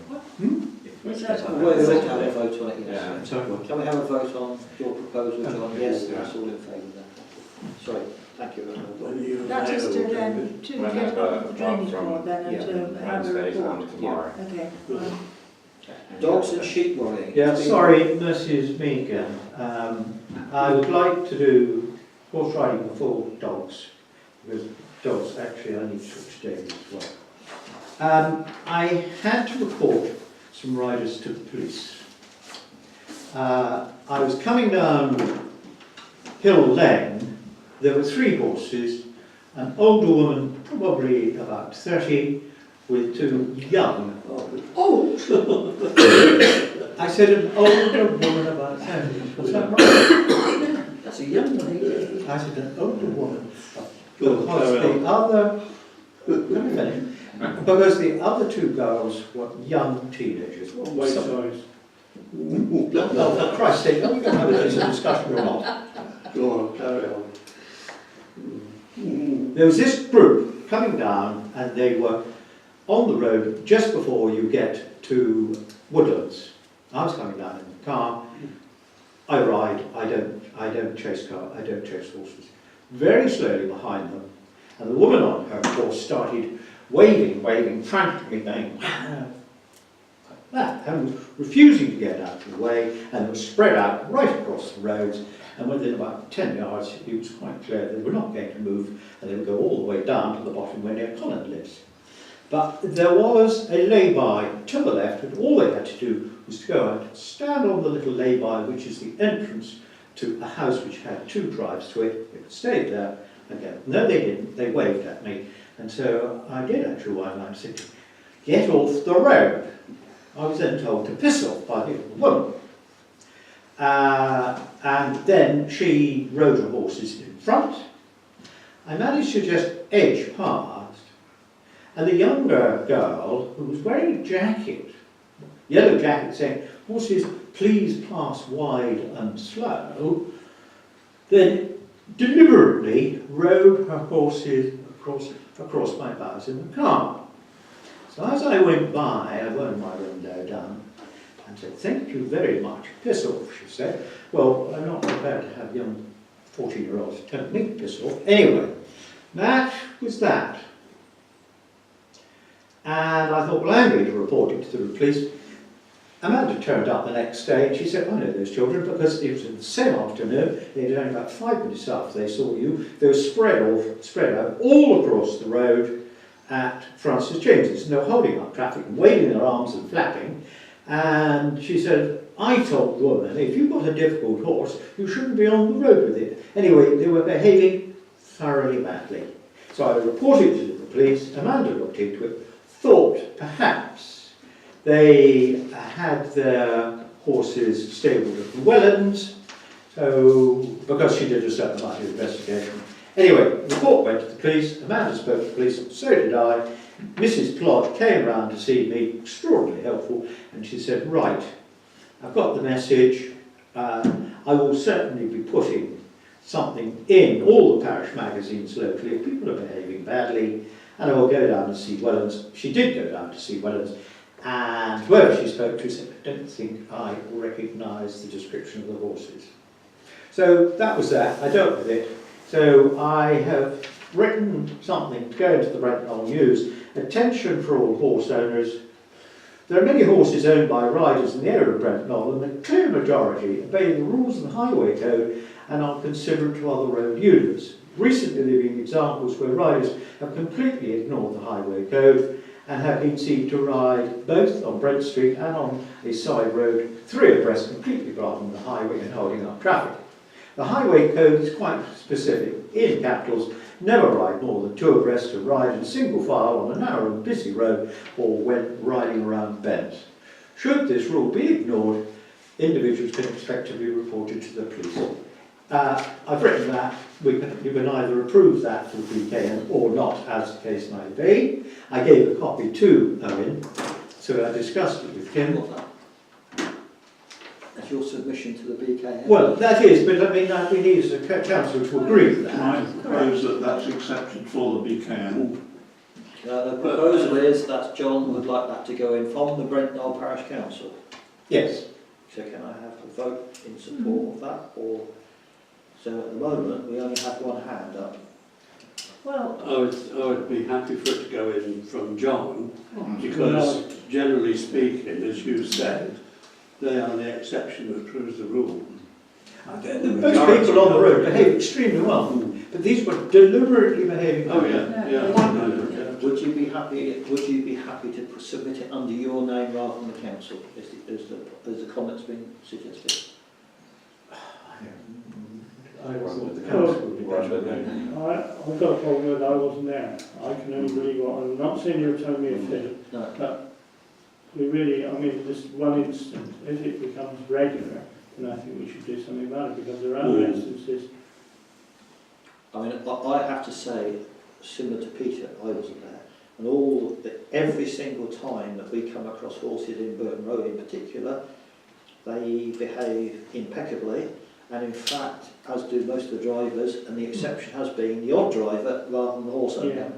Is that Well, we'll have a vote on it, yes. Yeah. Sorry. Can we have a vote on your proposal, John? Yes, Yeah. that's all in favour then. Sorry, thank you. That is to then, to get Whenever, on the drainage from board then and yeah, to have a Wednesday report. and tomorrow. Okay. Dogs and sheep worrying. Yeah, It's been- sorry, Mercy is me again. I would like to do horse riding before dogs, because dogs actually I need to talk to David as well. I had to report some riders to the police. I was coming down Hill Lane, there were 3 horses, an older woman, probably about 30, with 2 young. Oh, I said an older woman about 30. Was that right? that's a young lady. I said an older woman. Go on, Because carry the other, let me finish. Because the other 2 girls were young teenagers. Waist size. Oh, for Christ's sake, are we going to have a decent discussion or not? Go on, carry on. There was this group coming down, and they were on the road just before you get to Woodlands. I was coming down in the car. I ride. I don't chase horses. Very slowly behind them, and the woman on her horse started waving frantically, going like that, and was refusing to get out of the way, and was spread out right across the roads. And within about 10 yards, it was quite clear they were not going to move, and they would go all the way down to the bottom where near Colin lives. But there was a lay-by to the left, and all they had to do was to go and stand on the little lay-by, which is the entrance to a house which had 2 drives to it. They could stay there and go. No, they didn't. They waved at me. And so I did actually wind up and said, "Get off the road." I was then told to piss off by the old woman. And then she rode her horses in front. I managed to just edge past, and the younger girl, who was wearing a jacket, yellow jacket, saying, "Horses, please pass wide and slow," then deliberately rode her horses across my bows in the car. So as I went by, I wound my window down and said, "Thank you very much. Piss off," she said. Well, I'm not prepared to have young 14-year-olds telling me to piss off. Anyway, that was that. And I thought, well, I'm going to report it to the police. Amanda turned up the next day and she said, "I know those children because it was in the same afternoon. They had only about 5 minutes after they saw you. They were spread out all across the road at Francis James's. And they were holding up traffic and waving their arms and flapping. And she said, I told the woman, if you've got a difficult horse, you shouldn't be on the road with it. Anyway, they were behaving thoroughly badly. So I reported it to the police. Amanda looked into it, thought perhaps they had their horses stabled at the Wellens, so because she did a certain amount of investigation. Anyway, the report went to the police, Amanda spoke to the police, so did I. Mrs. Plod came round to see me, extraordinarily helpful, and she said, right, I've got the message, I will certainly be putting something in all the parish magazines locally if people are behaving badly, and I will go down and see Wellens. She did go down to see Wellens, and whoever she spoke to said, I don't think I recognise the description of the horses. So that was that, I dealt with it. So I have written something to go into the Brent Knoll News. Attention for all horse owners. There are many horses owned by riders in the area of Brent Knoll, and the clear majority obey the rules of the highway code and are considerate to other road users. Recently there have been examples where riders have completely ignored the highway code and have been seen to ride both on Brent Street and on a side road 3 abreast, completely blocking the highway and holding up traffic. The highway code is quite specific. In capitals, never ride more than 2 abreast to ride in single file on a narrow and busy road or when riding around bends. Should this rule be ignored, individuals can expect to be reported to the police. I've written that. You can either approve that for the BKN or not, as the case may be. I gave a copy to Owen, so I discussed it with him. That's your submission to the BKN? Well, that is, but I mean, we need as a council to agree with that. I propose that that's accepted for the BKN. The proposal is that John would like that to go in from the Brent Knoll Parish Council. Yes. So can I have a vote in support of that? Or so at the moment we only have one hand up. Well, I would be happy for it to go in from John, because generally speaking, as you said, they are the exception that proves the rule. Most people on the road behave extremely well, but these were deliberately behaving. Oh yeah, yeah. Would you be happy? Would you be happy to submit it under your name rather than the council? As the comments been suggested? I thought the council would be better. I've got a problem with I wasn't there. I can only believe what I'm not saying you're telling me a fib, No. but we really, I mean, this one instant, if it becomes regular, then I think we should do something about it, because there are other instances. I mean, I have to say, similar to Peter, I wasn't there, and every single time that we come across horses in Burton Road in particular, they behave impeccably, and in fact, as do most of the drivers, and the exception has been the odd driver rather than the horse owner. Yeah.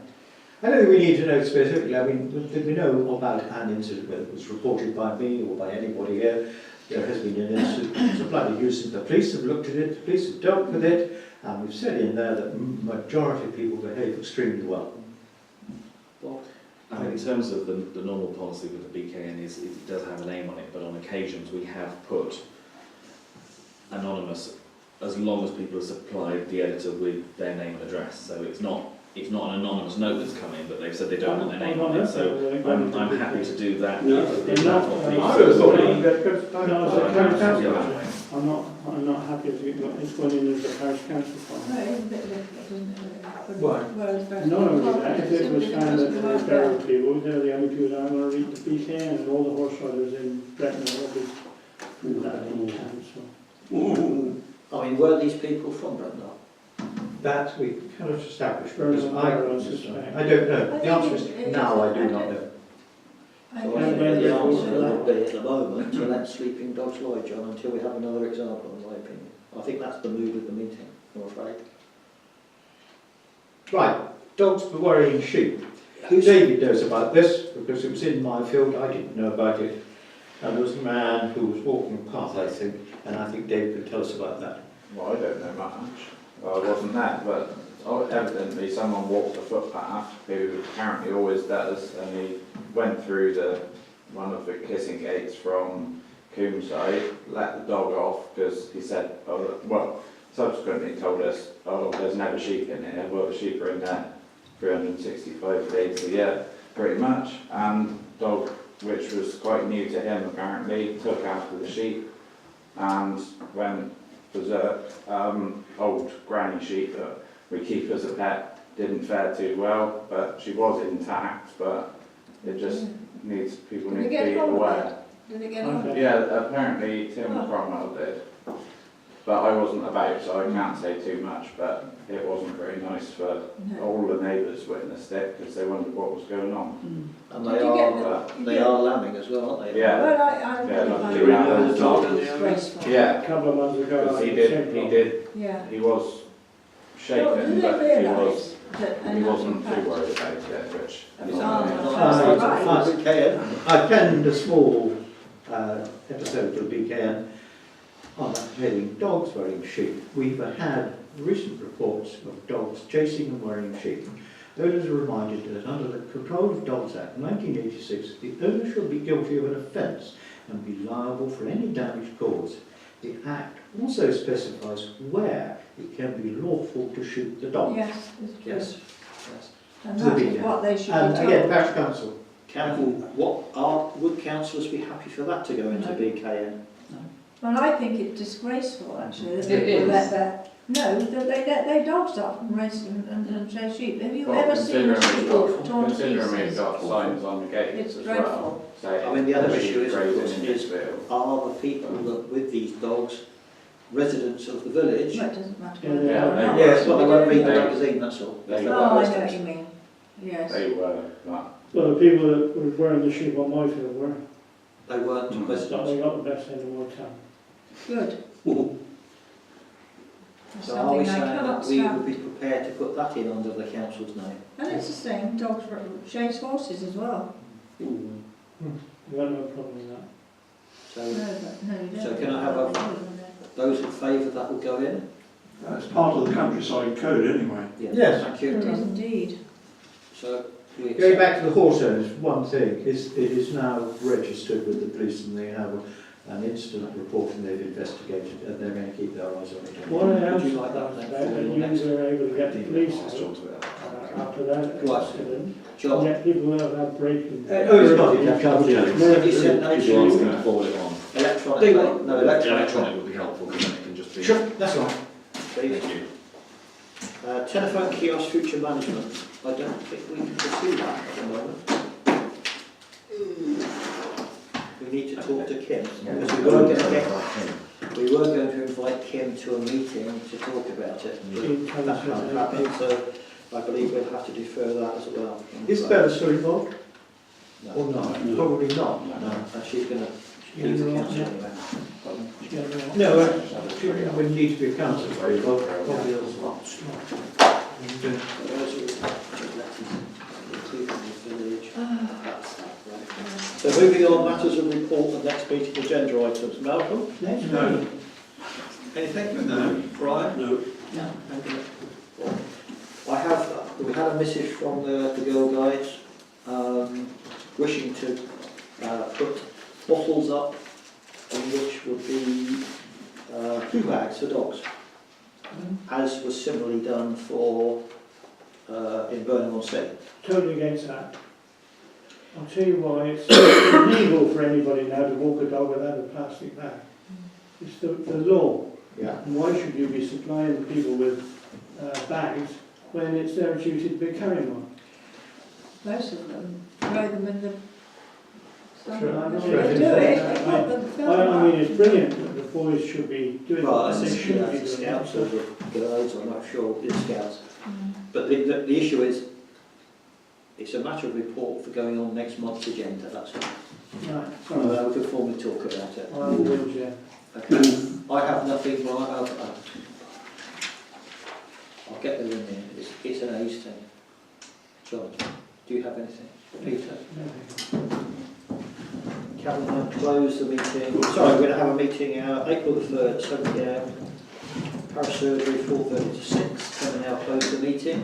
I don't think we need to know specifically. I mean, did we know about an incident, whether it was reported by me or by anybody here? There has been an incident, it's a bloody nuisance. The police have looked at it, the police have dealt with it, and we've said in there that the majority of people behave extremely well. I think in terms of the normal policy with the BKN is it does have a name on it, but on occasions we have put anonymous as long as people have supplied the editor with their name and address. So it's not an anonymous note that's come in, but they've said they don't want their name on it. So I'm happy to do that. No, if they're that's not- what I the- I would have thought it's gone in as a parish council file. no, it is a bit difficult, isn't it? Why? Not only that, if it was found that there were feral people, they're the only people that are going to read the BKN, and all the horse riders in Brent Knoll will be that council. I mean, were these people from Brent Knoll? That we cannot establish, Burns because and I Barrow, I suspect. don't know. The answer is no, I do not know. So I think the answer would be at the moment to let sleeping dogs lie, John, until we have another example, in my opinion. I think that's the mood of the meeting, I'm afraid. Right, dogs for worrying sheep. Who's David knows about this because it was in my field. I didn't know about it. And there was a man who was walking a path, I think, and I think David could tell us about that. Well, I don't know much. Well, I wasn't there, but evidently someone walked a footpath who apparently always does, and he went through one of the kissing gates from Coomside, let the dog off because he said, subsequently told us, there's never sheep in here. Well, the sheep are in there 365 days a year, pretty much, and dog which was quite new to him apparently, took after the sheep and went berserk. Old granny sheep that we keep as a pet didn't fare too well, but she was intact, but it just needs, people Did need they to get be hold of aware. Did they get on? Okay. Yeah, apparently Tim Oh. Cromwell did. But I wasn't about, so I can't say too much, but it wasn't very nice for No. all the neighbours witnessed it because they wondered what was going on. And Did they you get are, the- they are lambing as well, aren't they? Yeah. Well, I Yeah, really luckily find we that had the dog in the disgraceful. Yeah, A couple of months ago, because I he had the same did, problem. Yeah. he was Well, shaken, do but they he was, realise that he enough wasn't too impact? worried about it, which. Oh, is right. I penned a small episode for BKN on that heading, dogs wearing sheep. We've had recent reports of dogs chasing and wearing sheep. Owners are reminded that under the Control of Dogs Act 1986, the owner shall be guilty of an offence and be liable for any damage caused. The Act also specifies where it can be lawful to shoot the dog. Yes, it's true. Yes. And To the that is weekend. what they should be And told. again, Parish Council. Would councillors be happy for that to go into No. BKN? Well, I think it's disgraceful, actually, that It people is. let that they let their dogs up and race and chase sheep. Have you Well, ever seen a considering sheep we've got- torn to Considering we've pieces? got signs on the gates It's as dreadful. well, saying. I mean, the other sheep issue is, of grazing course, in is this field. are the people that with these dogs residents of the village? No, it doesn't matter. Yeah, whether they yeah, are or they not. were. Yes, well, they won't read the They- magazine, that's all. they If were. Oh, I know what residents. you mean. Yes. They were, but Well, the people that were wearing the sheep on my field were, They weren't Mm. so residents. they got the best end of my town. Good. That's So are we something I saying cannot that we stand. would be prepared to put that in under the council's name? And it's the same, dogs chase horses as well. We got no problem with that. So No, but no, you don't. So can I have a- those in favour that will go in? It's part of the countryside code anyway. Yes. Thank It you. is indeed. So we Going accept. back to the horse owners, one thing is it is now registered with the police and they have an incident report and they've investigated and they're going to keep their eyes on it. What I am Would you like that surprised then about, for that your next- you were able to get the police after that Right. accident, and John, yet people who have had breaking. Oh, it's got it, I've covered it. have you sent that If you ask them to to forward it on. electronically? No, The electronically. electronic would be helpful because then it can just be. Sure, that's all right. Please. Thank you. Telephone kiosk future management. I don't think we can pursue that at the moment. We need to talk to Kim, because we were going to invite Kim to a meeting to talk about it, but that hasn't happened, so I believe we'll have to defer that as well. Is Bella still involved No. or not? Probably not. No, and she's going to leave the council anyway. No, she would need to be a councillor for it, but probably else not. Those are including the village. That's that, right. So moving on, matters of report and next meeting agenda items. Malcolm? No. Anything? No. Brian? No. No. We had a message from the Girl Guides wishing to put bottles up in which would be poo bags for dogs, as was similarly done for in Burnham-on-Sea. Totally against that. I'll tell you why, it's illegal for anybody now to walk a dog without a plastic bag. It's the law. Yeah. And why should you be supplying people with bags when it's their duty to be carrying one? Most of them throw them in the sun. Sure, I know. They do it, they put them film I mean, up. it's brilliant that the boys should be doing Well, what that's they should be the doing. Scouts or the Girls, I'm not sure, the Scouts. Mm. But the issue is, it's a matter of report for going on next month's agenda, that's all. Right, So sorry. we can formally talk about it. I will, yeah. Okay. I have nothing, right, I'll get them in there, it's an age thing. John, do you have anything? Peter? Can I close the meeting? Sorry, we're going to have a meeting April the 3rd, 7 p.m. Parish surgery, 4:30 to 6. Can we now close the meeting?